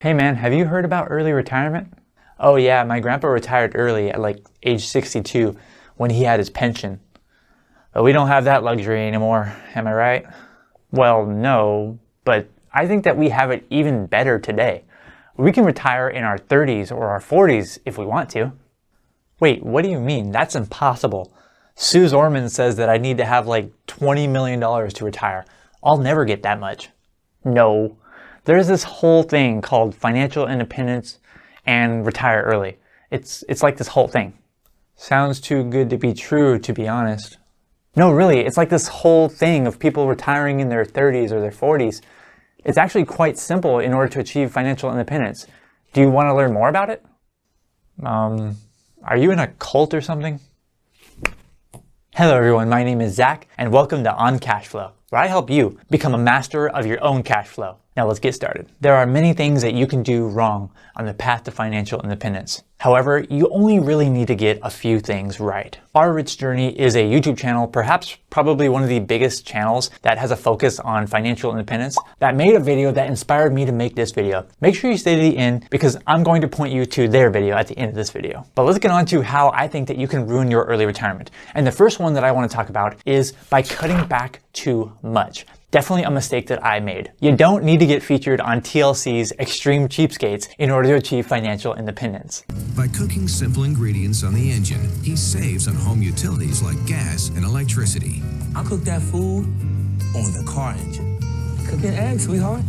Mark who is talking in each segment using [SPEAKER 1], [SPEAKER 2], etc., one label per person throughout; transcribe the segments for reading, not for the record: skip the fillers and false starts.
[SPEAKER 1] Hey man, have you heard about early retirement? Oh yeah, my grandpa retired early at like age 62 when he had his pension. But we don't have that luxury anymore, am I right? Well, no, but I think that we have it even better today. We can retire in our 30s or our 40s if we want to. Wait, what do you mean? That's impossible. Suze Orman says that I need to have like $20 million to retire. I'll never get that much. No. There's this whole thing called financial independence and retire early. It's like this whole thing. Sounds too good to be true, to be honest. No, really, it's like this whole thing of people retiring in their 30s or their 40s. It's actually quite simple in order to achieve financial independence. Do you want to learn more about it? Are you in a cult or something? Hello everyone, my name is Zach, and welcome to On Cash Flow, where I help you become a master of your own cash flow. Now let's get started. There are many things that you can do wrong on the path to financial independence. However, you only really need to get a few things right. F.I.R.E Journey is a YouTube channel, perhaps probably one of the biggest channels that has a focus on financial independence, that made a video that inspired me to make this video. Make sure you stay to the end because I'm going to point you to their video at the end of this video. But let's get on to how I think that you can ruin your early retirement. And the first one that I want to talk about is by cutting back too much. Definitely a mistake that I made. You don't need to get featured on TLC's Extreme Cheapskates in order to achieve financial independence.
[SPEAKER 2] By cooking simple ingredients on the engine, he saves on home utilities like gas and electricity.
[SPEAKER 3] I cook that food on the car engine. Cooking eggs, sweetheart.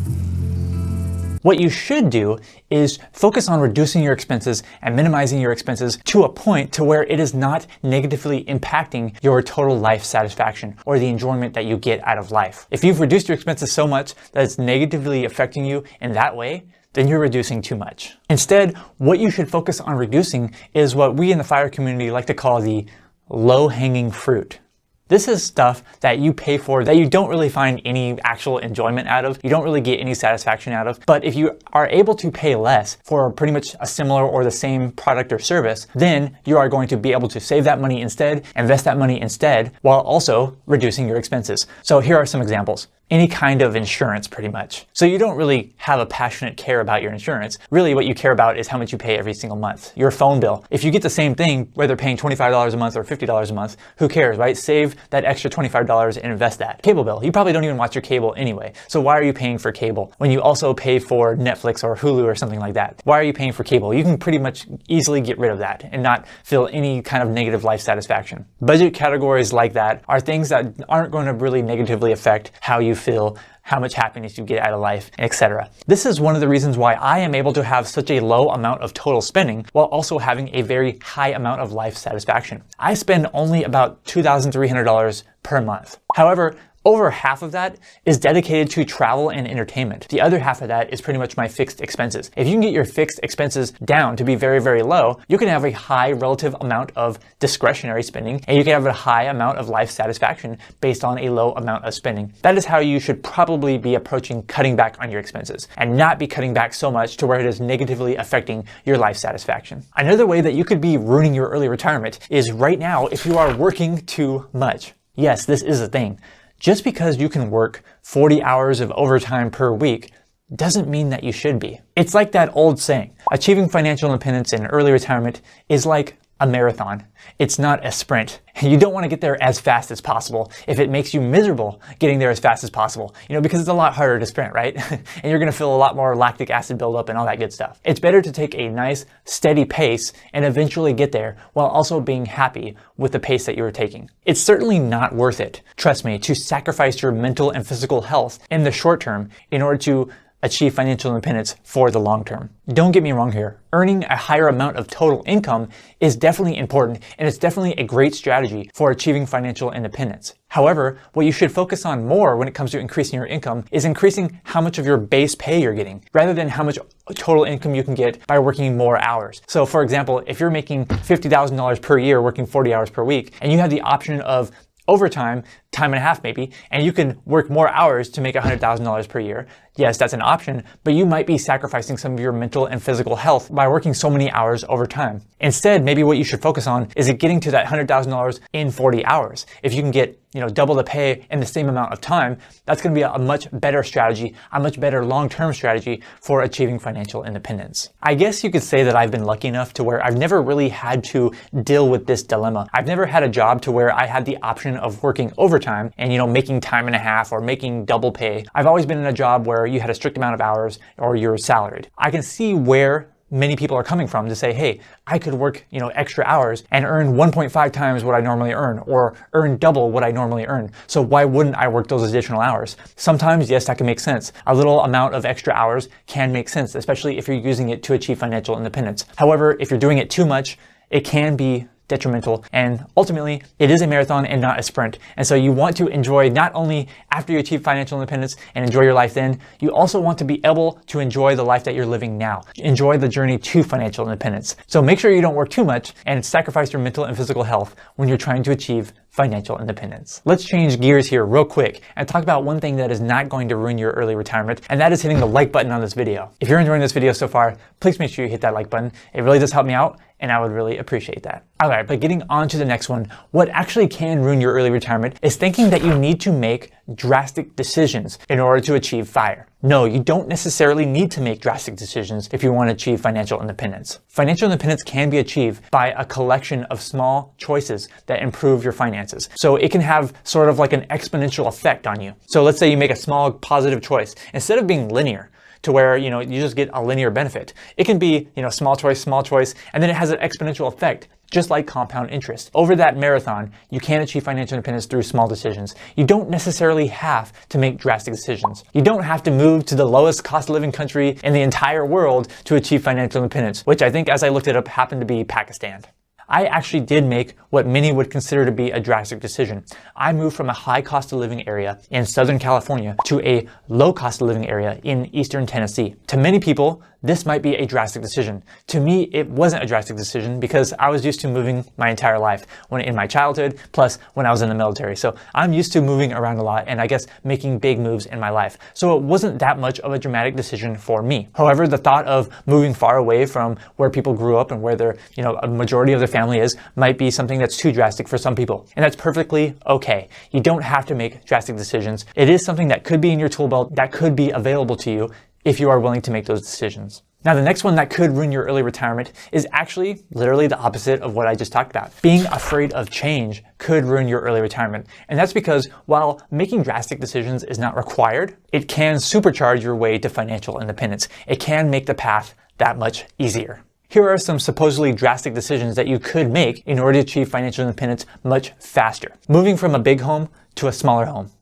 [SPEAKER 1] What you should do is focus on reducing your expenses and minimizing your expenses to a point to where it is not negatively impacting your total life satisfaction or the enjoyment that you get out of life. If you've reduced your expenses so much that it's negatively affecting you in that way, then you're reducing too much. Instead, what you should focus on reducing is what we in the FIRE community like to call the low-hanging fruit. This is stuff that you pay for that you don't really find any actual enjoyment out of. You don't really get any satisfaction out of. But if you are able to pay less for pretty much a similar or the same product or service, then you are going to be able to save that money instead, invest that money instead, while also reducing your expenses. So here are some examples. Any kind of insurance, pretty much. So you don't really have a passionate care about your insurance. Really what you care about is how much you pay every single month. Your phone bill. If you get the same thing, whether paying $25 a month or $50 a month, who cares, right? Save that extra $25 and invest that. Cable bill. You probably don't even watch your cable anyway. So why are you paying for cable when you also pay for Netflix or Hulu or something like that? Why are you paying for cable? You can pretty much easily get rid of that and not feel any kind of negative life satisfaction. Budget categories like that are things that aren't going to really negatively affect how you feel, how much happiness you get out of life, etc. This is one of the reasons why I am able to have such a low amount of total spending while also having a very high amount of life satisfaction. I spend only about $2,300 per month. However, over half of that is dedicated to travel and entertainment. The other half of that is pretty much my fixed expenses. If you can get your fixed expenses down to be very, very low, you can have a high relative amount of discretionary spending and you can have a high amount of life satisfaction based on a low amount of spending. That is how you should probably be approaching cutting back on your expenses and not be cutting back so much to where it is negatively affecting your life satisfaction. Another way that you could be ruining your early retirement is right now if you are working too much. Yes, this is a thing. Just because you can work 40 hours of overtime per week doesn't mean that you should be. It's like that old saying, achieving financial independence in early retirement is like a marathon. It's not a sprint. You don't want to get there as fast as possible if it makes you miserable getting there as fast as possible, because it's a lot harder to sprint, right? And you're going to feel a lot more lactic acid buildup and all that good stuff. It's better to take a nice, steady pace and eventually get there while also being happy with the pace that you're taking. It's certainly not worth it, trust me, to sacrifice your mental and physical health in the short term in order to achieve financial independence for the long term. Don't get me wrong here. Earning a higher amount of total income is definitely important and it's definitely a great strategy for achieving financial independence. However, what you should focus on more when it comes to increasing your income is increasing how much of your base pay you're getting rather than how much total income you can get by working more hours. So for example, if you're making $50,000 per year working 40 hours per week and you have the option of overtime time and a half maybe, and you can work more hours to make $100,000 per year. Yes, that's an option, but you might be sacrificing some of your mental and physical health by working so many hours over time. Instead, maybe what you should focus on is getting to that $100,000 in 40 hours. If you can get, double the pay in the same amount of time, that's going to be a much better strategy, a much better long-term strategy for achieving financial independence. I guess you could say that I've been lucky enough to where I've never really had to deal with this dilemma. I've never had a job to where I had the option of working overtime and, making time and a half or making double pay. I've always been in a job where you had a strict amount of hours or you're salaried. I can see where many people are coming from to say, hey, I could work, extra hours and earn 1.5 times what I normally earn or earn double what I normally earn. So why wouldn't I work those additional hours? Sometimes, yes, that can make sense. A little amount of extra hours can make sense, especially if you're using it to achieve financial independence. However, if you're doing it too much, it can be detrimental, and ultimately it is a marathon and not a sprint. And so you want to enjoy not only after you achieve financial independence and enjoy your life then, you also want to be able to enjoy the life that you're living now. Enjoy the journey to financial independence. So make sure you don't work too much and sacrifice your mental and physical health when you're trying to achieve financial independence. Let's change gears here real quick and talk about one thing that is not going to ruin your early retirement, and that is hitting the like button on this video. If you're enjoying this video so far, please make sure you hit that like button. It really does help me out, and I would really appreciate that. All right, but getting on to the next one, what actually can ruin your early retirement is thinking that you need to make drastic decisions in order to achieve FIRE. No, you don't necessarily need to make drastic decisions if you want to achieve financial independence. Financial independence can be achieved by a collection of small choices that improve your finances. So it can have sort of like an exponential effect on you. So let's say you make a small positive choice. Instead of being linear, to where, you just get a linear benefit. It can be, small choice, and then it has an exponential effect, just like compound interest. Over that marathon, you can achieve financial independence through small decisions. You don't necessarily have to make drastic decisions. You don't have to move to the lowest cost of living country in the entire world to achieve financial independence, which I think, as I looked it up, happened to be Pakistan. I actually did make what many would consider to be a drastic decision. I moved from a high cost of living area in Southern California to a low cost of living area in Eastern Tennessee. To many people, this might be a drastic decision. To me, it wasn't a drastic decision because I was used to moving my entire life in my childhood, plus when I was in the military. So I'm used to moving around a lot and I guess making big moves in my life. So it wasn't that much of a dramatic decision for me. However, the thought of moving far away from where people grew up and where their, a majority of their family is might be something that's too drastic for some people. And that's perfectly okay. You don't have to make drastic decisions. It is something that could be in your tool belt, that could be available to you if you are willing to make those decisions. Now, the next one that could ruin your early retirement is actually literally the opposite of what I just talked about. Being afraid of change could ruin your early retirement. And that's because while making drastic decisions is not required, it can supercharge your way to financial independence. It can make the path that much easier. Here are some supposedly drastic decisions that you could make in order to achieve financial independence much faster. Moving from a big home to a smaller home.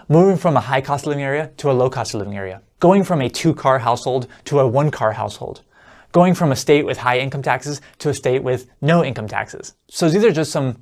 [SPEAKER 1] Moving from a high cost of living area to a low cost of living area. Going from a 2-car household to a 1-car household. Going from a state with high income taxes to a state with no income taxes. So these are just some,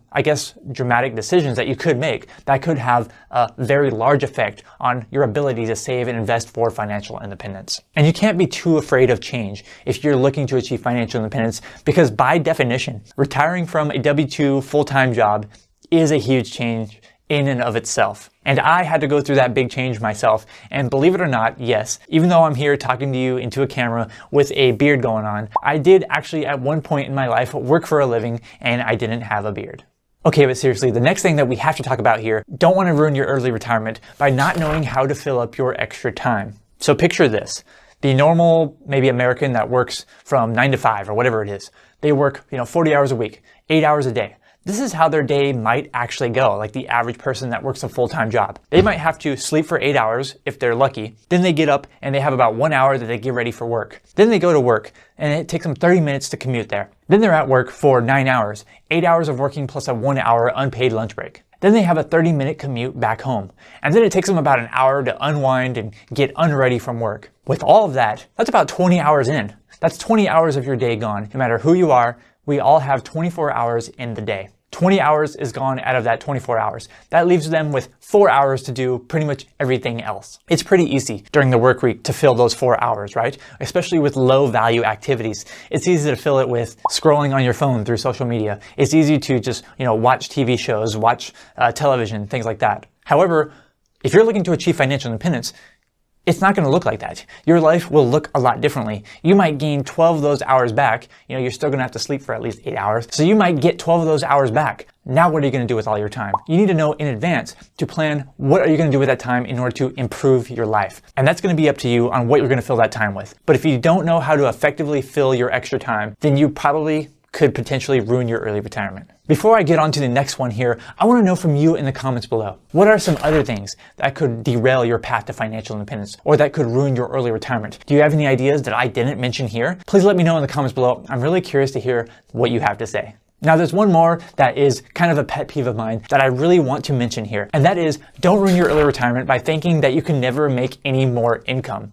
[SPEAKER 1] dramatic decisions that you could make that could have a very large effect on your ability to save and invest for financial independence. And you can't be too afraid of change if you're looking to achieve financial independence because by definition, retiring from a W-2 full-time job is a huge change in and of itself. And I had to go through that big change myself. And believe it or not, yes, even though I'm here talking to you into a camera with a beard going on, I did actually at one point in my life work for a living and I didn't have a beard. Okay, but seriously, the next thing that we have to talk about here, don't want to ruin your early retirement by not knowing how to fill up your extra time. So picture this. The normal, maybe American that works from 9 to 5 or whatever it is, they work, 40 hours a week, 8 hours a day. This is how their day might actually go, like the average person that works a full-time job. They might have to sleep for 8 hours if they're lucky. Then they get up and they have about 1 hour that they get ready for work. Then they go to work and it takes them 30 minutes to commute there. Then they're at work for 9 hours, 8 hours of working plus a 1 hour unpaid lunch break. Then they have a 30-minute commute back home. And then it takes them about an hour to unwind and get unready from work. With all of that, that's about 20 hours in. That's 20 hours of your day gone. No matter who you are, we all have 24 hours in the day. 20 hours is gone out of that 24 hours. That leaves them with 4 hours to do pretty much everything else. It's pretty easy during the work week to fill those 4 hours, right? Especially with low value activities. It's easy to fill it with scrolling on your phone through social media. It's easy to just, watch TV shows, watch television, things like that. However, if you're looking to achieve financial independence, it's not going to look like that. Your life will look a lot differently. You might gain 12 of those hours back. You're still going to have to sleep for at least 8 hours. So you might get 12 of those hours back. Now what are you going to do with all your time? You need to know in advance to plan what are you going to do with that time in order to improve your life. And that's going to be up to you on what you're going to fill that time with. But if you don't know how to effectively fill your extra time, then you probably could potentially ruin your early retirement. Before I get on to the next one here, I want to know from you in the comments below. What are some other things that could derail your path to financial independence or that could ruin your early retirement? Do you have any ideas that I didn't mention here? Please let me know in the comments below. I'm really curious to hear what you have to say. Now there's one more that is kind of a pet peeve of mine that I really want to mention here, and that is don't ruin your early retirement by thinking that you can never make any more income.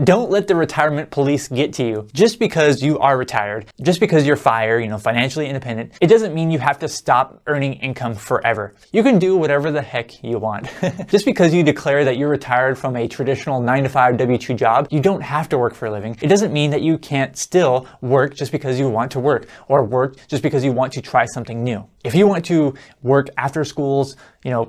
[SPEAKER 1] Don't let the retirement police get to you. Just because you are retired, just because you're FIRE, financially independent, it doesn't mean you have to stop earning income forever. You can do whatever the heck you want. Just because you declare that you're retired from a traditional 9-to-5 W-2 job, you don't have to work for a living. It doesn't mean that you can't still work just because you want to work, or work just because you want to try something new. If you want to work after schools,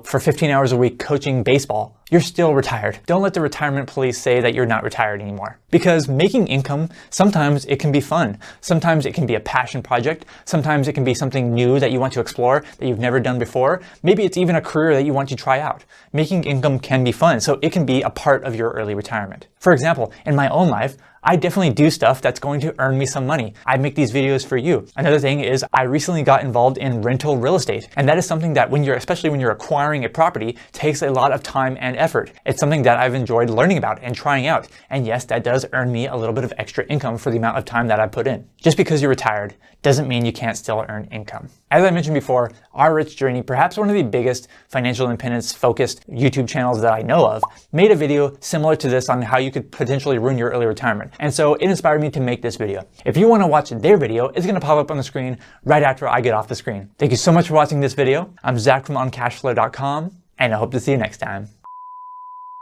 [SPEAKER 1] for 15 hours a week coaching baseball, you're still retired. Don't let the retirement police say that you're not retired anymore. Because making income, sometimes it can be fun. Sometimes it can be a passion project. Sometimes it can be something new that you want to explore that you've never done before. Maybe it's even a career that you want to try out. Making income can be fun, so it can be a part of your early retirement. For example, in my own life, I definitely do stuff that's going to earn me some money. I make these videos for you. Another thing is I recently got involved in rental real estate. And that is something that especially when you're acquiring a property, takes a lot of time and effort. It's something that I've enjoyed learning about and trying out. And yes, that does earn me a little bit of extra income for the amount of time that I put in. Just because you're retired doesn't mean you can't still earn income. As I mentioned before, Our Rich Journey, perhaps one of the biggest financial independence focused YouTube channels that I know of, made a video similar to this on how you could potentially ruin your early retirement. And so it inspired me to make this video. If you want to watch their video, it's going to pop up on the screen right after I get off the screen. Thank you so much for watching this video. I'm Zach from OnCashflow.com, and I hope to see you next time.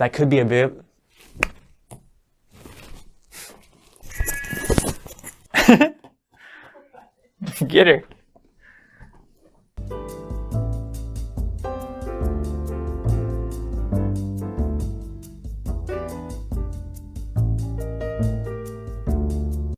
[SPEAKER 1] That could be a bit... Get her.